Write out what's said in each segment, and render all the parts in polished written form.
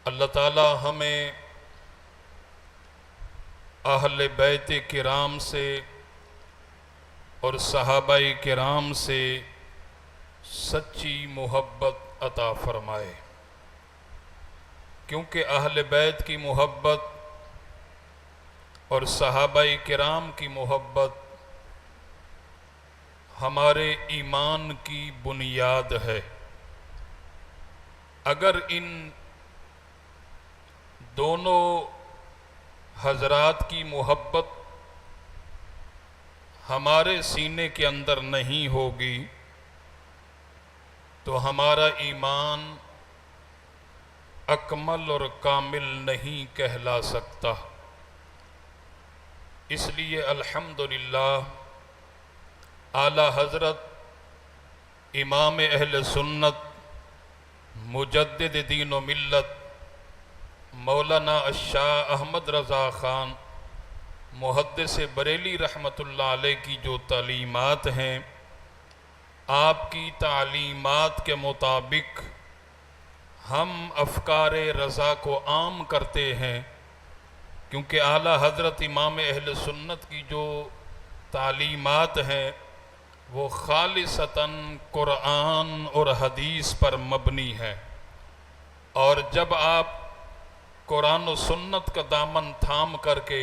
اللہ تعالی ہمیں اہل بیت کرام سے اور صحابہ کرام سے سچی محبت عطا فرمائے، کیونکہ اہل بیت کی محبت اور صحابہ کرام کی محبت ہمارے ایمان کی بنیاد ہے۔ اگر ان دونوں حضرات کی محبت ہمارے سینے کے اندر نہیں ہوگی تو ہمارا ایمان اکمل اور کامل نہیں کہلا سکتا۔ اس لیے الحمدللہ اعلی حضرت امام اہل سنت مجدد دین و ملت مولانا الشاہ احمد رضا خان محدث بریلی رحمۃ اللہ علیہ کی جو تعلیمات ہیں، آپ کی تعلیمات کے مطابق ہم افکار رضا کو عام کرتے ہیں، کیونکہ اعلیٰ حضرت امام اہل سنت کی جو تعلیمات ہیں وہ خالصتاً قرآن اور حدیث پر مبنی ہے، اور جب آپ قرآن و سنت کا دامن تھام کر کے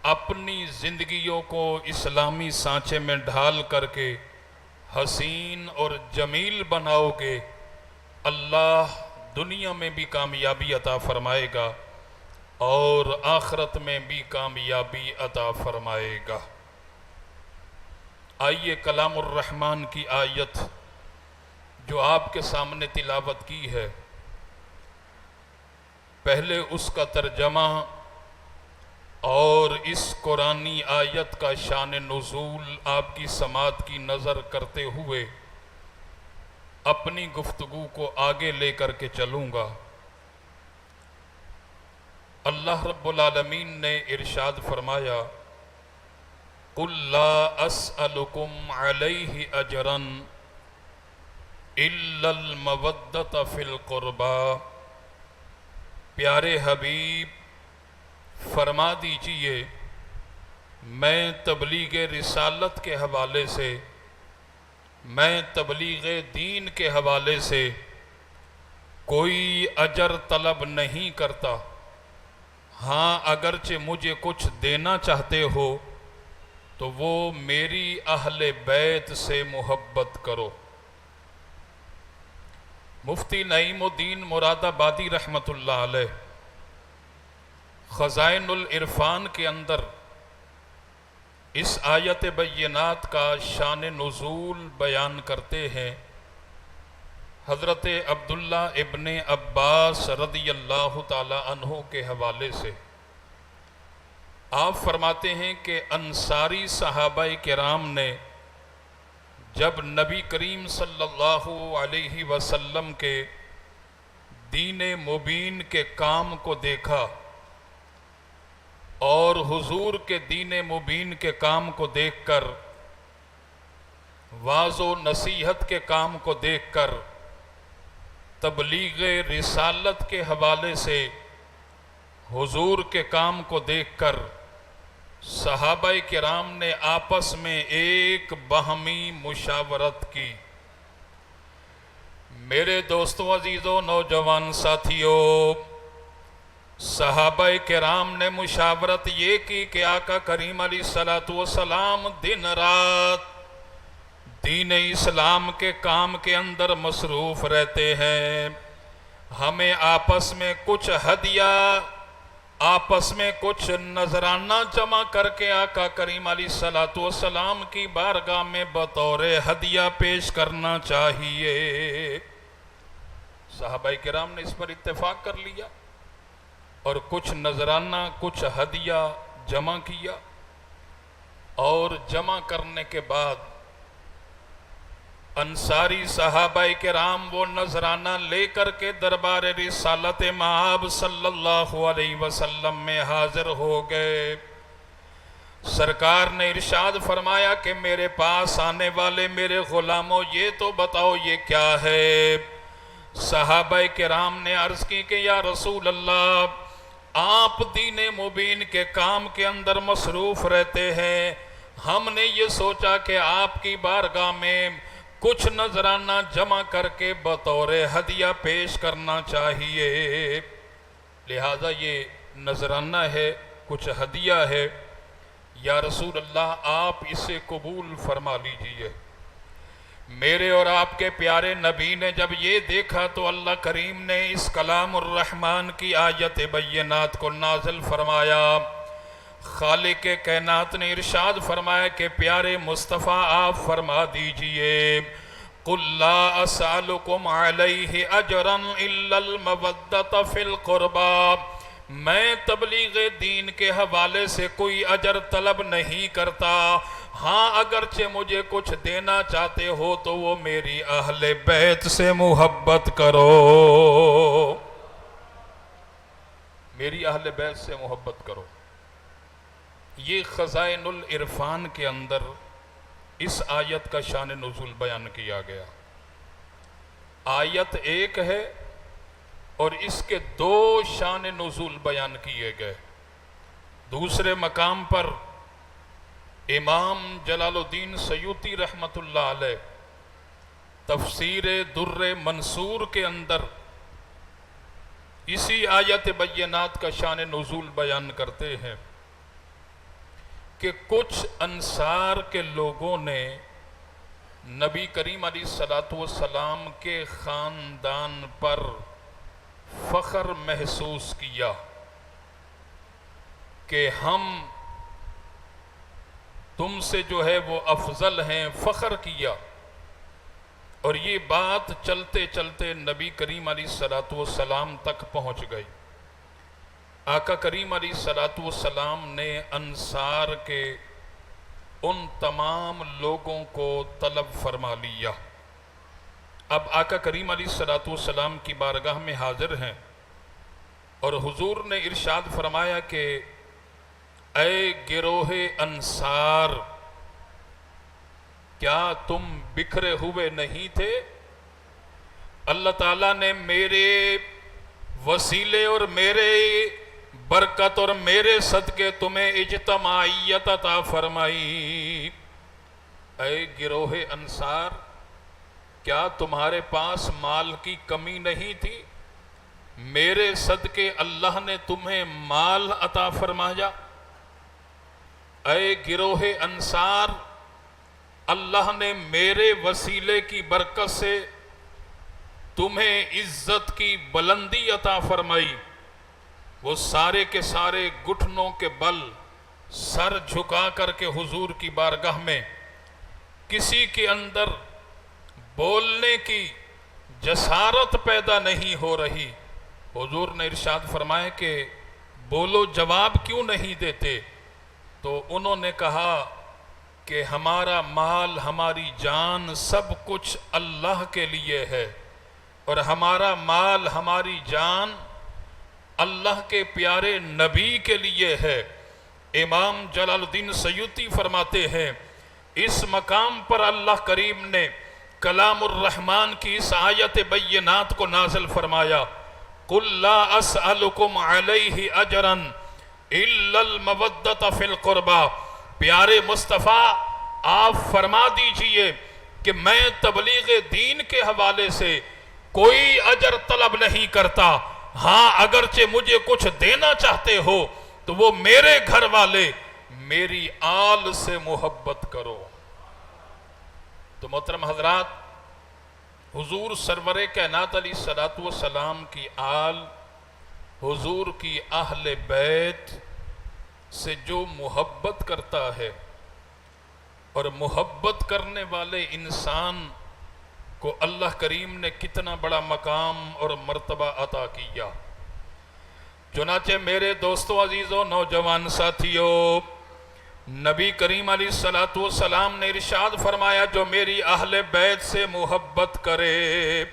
اپنی زندگیوں کو اسلامی سانچے میں ڈھال کر کے حسین اور جمیل بناؤ گے، اللہ دنیا میں بھی کامیابی عطا فرمائے گا اور آخرت میں بھی کامیابی عطا فرمائے گا۔ آئیے کلام الرحمن کی آیت جو آپ کے سامنے تلاوت کی ہے، پہلے اس کا ترجمہ اور اس قرآنی آیت کا شان نزول آپ کی سماعت کی نظر کرتے ہوئے اپنی گفتگو کو آگے لے کر کے چلوں گا۔ اللہ رب العالمین نے ارشاد فرمایا، قُلْ لَا أَسْأَلُكُمْ عَلَيْهِ أَجْرًا إِلَّا الْمَوَدَّةَ فِي الْقُرْبَى۔ پیارے حبیب فرما دیجئے، میں تبلیغ رسالت کے حوالے سے، میں تبلیغ دین کے حوالے سے کوئی اجر طلب نہیں کرتا، ہاں اگرچہ مجھے کچھ دینا چاہتے ہو تو وہ میری اہل بیت سے محبت کرو۔ مفتی نعیم الدین مراد آبادی رحمۃ اللہ علیہ خزائن العرفان کے اندر اس آیت بینات کا شان نزول بیان کرتے ہیں۔ حضرت عبداللہ ابن عباس رضی اللہ تعالی عنہ کے حوالے سے آپ فرماتے ہیں کہ انصاری صحابہ کرام نے جب نبی کریم صلی اللہ علیہ وسلم کے دین مبین کے کام کو دیکھا اور حضور کے دین مبین کے کام کو دیکھ کر، واعظ و نصیحت کے کام کو دیکھ کر، تبلیغ رسالت کے حوالے سے حضور کے کام کو دیکھ کر صحابہ کرام نے آپس میں ایک باہمی مشاورت کی۔ میرے دوستوں، عزیزوں، نوجوان ساتھیوں، صحابہ کرام نے مشاورت یہ کی کہ آقا کریم علیہ السلام دن رات دین اسلام کے کام کے اندر مصروف رہتے ہیں، ہمیں آپس میں کچھ ہدیہ، آپس میں کچھ نذرانہ جمع کر کے آقا کریم علیہ السلام کی بارگاہ میں بطور ہدیہ پیش کرنا چاہیے۔ صحابہ کرام نے اس پر اتفاق کر لیا اور کچھ نذرانہ، کچھ ہدیہ جمع کیا، اور جمع کرنے کے بعد انصاری صحابہ کرام وہ نذرانہ لے کر کے دربار رسالت مآب صلی اللہ علیہ وسلم میں حاضر ہو گئے۔ سرکار نے ارشاد فرمایا کہ میرے پاس آنے والے میرے غلاموں، یہ تو بتاؤ یہ کیا ہے؟ صحابہ کرام نے عرض کی کہ یا رسول اللہ، آپ دین مبین کے کام کے اندر مصروف رہتے ہیں، ہم نے یہ سوچا کہ آپ کی بارگاہ میں کچھ نذرانہ جمع کر کے بطور ہدیہ پیش کرنا چاہیے، لہذا یہ نذرانہ ہے، کچھ ہدیہ ہے، یا رسول اللہ آپ اسے قبول فرما لیجئے۔ میرے اور آپ کے پیارے نبی نے جب یہ دیکھا تو اللہ کریم نے اس کلام الرحمن کی آیت بینات کو نازل فرمایا۔ خالق کائنات نے ارشاد فرمایا کہ پیارے مصطفیٰ آپ فرما دیجئے قُلْ لَا أَسْأَلُكُمْ عَلَيْهِ أَجْرًا إِلَّا الْمَوَدَّةَ فِي الْقُرْبَى، میں تبلیغ دین کے حوالے سے کوئی اجر طلب نہیں کرتا، ہاں اگرچہ مجھے کچھ دینا چاہتے ہو تو وہ میری اہل بیت سے محبت کرو، میری اہل بیت سے محبت کرو۔ یہ خزائن العرفان کے اندر اس آیت کا شان نزول بیان کیا گیا۔ آیت ایک ہے اور اس کے دو شان نزول بیان کیے گئے۔ دوسرے مقام پر امام جلال الدین سیوطی رحمت اللہ علیہ تفسیر در منصور کے اندر اسی آیت بینات کا شان نزول بیان کرتے ہیں کہ کچھ انصار کے لوگوں نے نبی کریم علیہ السلام کے خاندان پر فخر محسوس کیا کہ ہم تم سے جو ہے وہ افضل ہیں، فخر کیا، اور یہ بات چلتے چلتے نبی کریم علیہ السلام تک پہنچ گئی۔ آقا کریم علیہ السلام نے انصار کے ان تمام لوگوں کو طلب فرما لیا۔ اب آقا کریم علیہ السلام کی بارگاہ میں حاضر ہیں اور حضور نے ارشاد فرمایا کہ اے گروہ انصار، کیا تم بکھرے ہوئے نہیں تھے؟ اللہ تعالیٰ نے میرے وسیلے اور میرے برکت اور میرے صدقے تمہیں اجتماعیت عطا فرمائی۔ اے گروہ انصار، کیا تمہارے پاس مال کی کمی نہیں تھی؟ میرے صدقے اللہ نے تمہیں مال عطا فرمایا۔ اے گروہ انصار، اللہ نے میرے وسیلے کی برکت سے تمہیں عزت کی بلندی عطا فرمائی۔ وہ سارے کے سارے گھٹنوں کے بل سر جھکا کر کے حضور کی بارگاہ میں، کسی کے اندر بولنے کی جسارت پیدا نہیں ہو رہی۔ حضور نے ارشاد فرمایا کہ بولو، جواب کیوں نہیں دیتے؟ تو انہوں نے کہا کہ ہمارا مال، ہماری جان، سب کچھ اللہ کے لیے ہے، اور ہمارا مال، ہماری جان اللہ کے پیارے نبی کے لیے ہے۔ امام جلال الدین سیوطی فرماتے ہیں اس مقام پر اللہ کریم نے کلام الرحمن کی اس آیت بینات کو نازل فرمایا، قُلْ لَا أَسْأَلُكُمْ عَلَيْهِ أَجْرًا إِلَّا الْمَوَدَّةَ فِي الْقُرْبَى۔ پیارے مصطفیٰ آپ فرما دیجئے کہ میں تبلیغ دین کے حوالے سے کوئی اجر طلب نہیں کرتا، ہاں اگرچہ مجھے کچھ دینا چاہتے ہو تو وہ میرے گھر والے، میری آل سے محبت کرو۔ تو محترم حضرات، حضور سرور کائنات علیہ السلام کی آل، حضور کی اہل بیت سے جو محبت کرتا ہے، اور محبت کرنے والے انسان کو اللہ کریم نے کتنا بڑا مقام اور مرتبہ عطا کیا۔ چنانچہ میرے دوستو، عزیزو، نوجوان ساتھیو، نبی کریم علیہ السلام نے ارشاد فرمایا جو میری اہل بیت سے محبت کرے،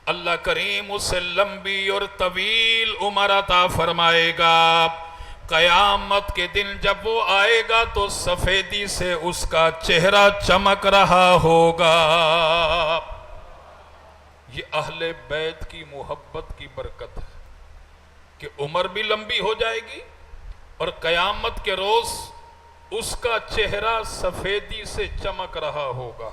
اللہ کریم اسے لمبی اور طویل عمر عطا فرمائے گا۔ قیامت کے دن جب وہ آئے گا تو سفیدی سے اس کا چہرہ چمک رہا ہوگا۔ یہ اہل بیت کی محبت کی برکت ہے کہ عمر بھی لمبی ہو جائے گی اور قیامت کے روز اس کا چہرہ سفیدی سے چمک رہا ہوگا۔